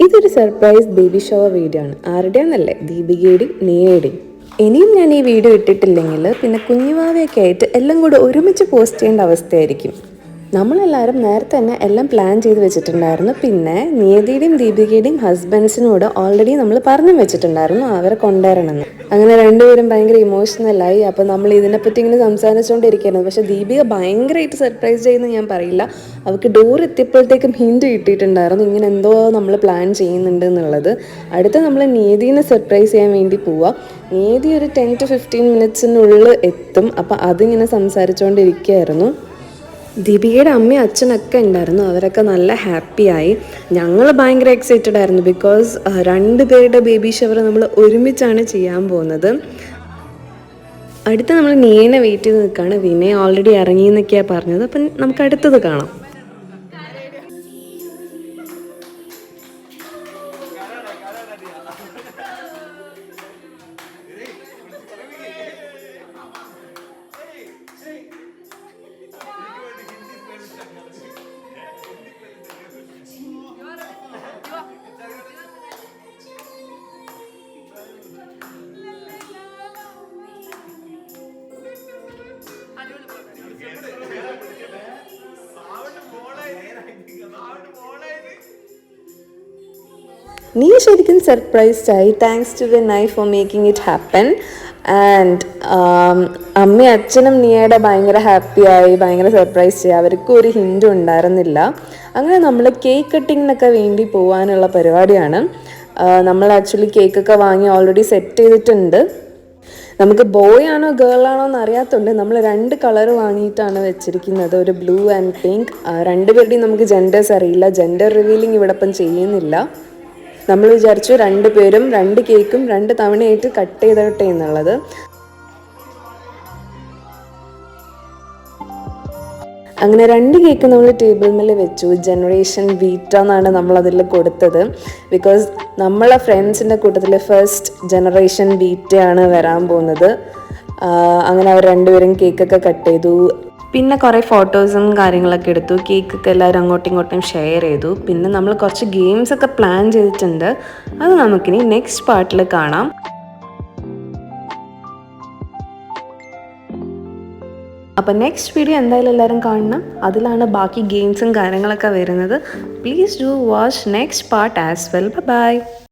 ഇതൊരു surprise baby shower video ആണ്. ആരുടെയാണെന്നല്ലേ? ദീപികയുടെയും നിയയുടെയും. ഇനിയും ഞാൻ ഈ വീഡിയോ ഇട്ടിട്ടില്ലെങ്കിൽ പിന്നെ കുഞ്ഞുവാവയൊക്കെ ആയിട്ട് എല്ലാം കൂടെ ഒരുമിച്ച് പോസ്റ്റ് ചെയ്യേണ്ട അവസ്ഥയായിരിക്കും. നമ്മളെല്ലാവരും നേരത്തെ തന്നെ എല്ലാം പ്ലാൻ ചെയ്ത് വെച്ചിട്ടുണ്ടായിരുന്നു. പിന്നെ നിയതിയുടെയും ദീപികയുടെയും ഹസ്ബൻഡ്സിനോട് ഓൾറെഡി നമ്മൾ പറഞ്ഞു വെച്ചിട്ടുണ്ടായിരുന്നു അവരെ കൊണ്ടുവരണമെന്ന്. അങ്ങനെ രണ്ടുപേരും ഭയങ്കര ഇമോഷണലായി. അപ്പോൾ നമ്മൾ ഇതിനെപ്പറ്റി ഇങ്ങനെ സംസാരിച്ചുകൊണ്ടിരിക്കുകയായിരുന്നു. പക്ഷേ ദീപിക ഭയങ്കരമായിട്ട് സർപ്രൈസ് ചെയ്യുന്ന ഞാൻ പറയില്ല. അവൾക്ക് ഡോർ എത്തിയപ്പോഴത്തേക്കും ഹിൻഡ് കിട്ടിയിട്ടുണ്ടായിരുന്നു ഇങ്ങനെ എന്തോ നമ്മൾ പ്ലാൻ ചെയ്യുന്നുണ്ട് എന്നുള്ളത്. അടുത്ത നമ്മൾ നിയതിനെ സർപ്രൈസ് ചെയ്യാൻ വേണ്ടി പോവാം. നിയതി ഒരു 10 to 15 മിനിറ്റ്സിനുള്ളിൽ എത്തും. അപ്പോൾ അതിങ്ങനെ സംസാരിച്ചുകൊണ്ടിരിക്കുകയായിരുന്നു. ദീപികയുടെ അമ്മയും അച്ഛനൊക്കെ ഉണ്ടായിരുന്നു. അവരൊക്കെ നല്ല ഹാപ്പിയായി. ഞങ്ങൾ ഭയങ്കര എക്സൈറ്റഡ് ആയിരുന്നു. ബിക്കോസ് 2 പേരുടെ ബേബി ഷവർ നമ്മൾ ഒരുമിച്ചാണ് ചെയ്യാൻ പോകുന്നത്. അടുത്ത നമ്മൾ നീനെ വെയിറ്റ് ചെയ്ത് നിൽക്കുകയാണ്. വിനയ് ഓൾറെഡി ഇറങ്ങി എന്നൊക്കെയാണ് പറഞ്ഞത്. അപ്പം നമുക്ക് അടുത്തത് കാണാം. നീ ശരിക്കും സർപ്രൈസ്ഡ് ആയി. Thanks to Vinay for making it happen. And അമ്മയും അച്ഛനും നീയുടെ ഭയങ്കര ഹാപ്പിയായി, ഭയങ്കര സർപ്രൈസ് ചെയ്യുക. അവർക്കും ഒരു ഹിൻറ്റും ഉണ്ടായിരുന്നില്ല. അങ്ങനെ നമ്മൾ കേക്ക് കട്ടിങ്ങിനൊക്കെ വേണ്ടി പോകാനുള്ള പരിപാടിയാണ്. നമ്മൾ ആക്ച്വലി കേക്കൊക്കെ വാങ്ങി ഓൾറെഡി സെറ്റ് ചെയ്തിട്ടുണ്ട്. നമുക്ക് ബോയ് ആണോ ഗേൾ ആണോ എന്ന് അറിയാത്തതുകൊണ്ട് നമ്മൾ 2 കളർ വാങ്ങിയിട്ടാണ് വെച്ചിരിക്കുന്നത്. ഒരു ബ്ലൂ ആൻഡ് പിങ്ക്. 2 പേരുടെയും നമുക്ക് ജെൻഡേഴ്സ് അറിയില്ല. ജെൻഡർ റിവീലിംഗ് ഇവിടെ ഇപ്പം ചെയ്യുന്നില്ല. നമ്മൾ വിചാരിച്ചു 2 പേരും 2 കേക്കും 2 തവണയായിട്ട് കട്ട് ചെയ്തോട്ടെ എന്നുള്ളത്. അങ്ങനെ 2 കേക്ക് നമ്മൾ ടേബിൾ മേൽ വെച്ചു. ജനറേഷൻ ബീറ്റ എന്നാണ് നമ്മൾ അതിൽ കൊടുത്തത്. ബിക്കോസ് നമ്മളെ ഫ്രണ്ട്സിൻ്റെ കൂട്ടത്തിൽ ഫസ്റ്റ് ജനറേഷൻ ബീറ്റയാണ് വരാൻ പോകുന്നത്. അങ്ങനെ അവർ 2 പേരും കേക്കൊക്കെ കട്ട് ചെയ്തു. പിന്നെ കുറേ ഫോട്ടോസും കാര്യങ്ങളൊക്കെ എടുത്തു. കേക്കൊക്കെ എല്ലാവരും അങ്ങോട്ടും ഇങ്ങോട്ടും ഷെയർ ചെയ്തു. പിന്നെ നമ്മൾ കുറച്ച് ഗെയിംസൊക്കെ പ്ലാൻ ചെയ്തിട്ടുണ്ട്. അത് നമുക്കിനി നെക്സ്റ്റ് പാർട്ടിൽ കാണാം. അപ്പോൾ നെക്സ്റ്റ് വീഡിയോ എന്തായാലും എല്ലാവരും കാണണം. അതിലാണ് ബാക്കി ഗെയിംസും കാര്യങ്ങളൊക്കെ വരുന്നത്. Please do watch next part as well. By.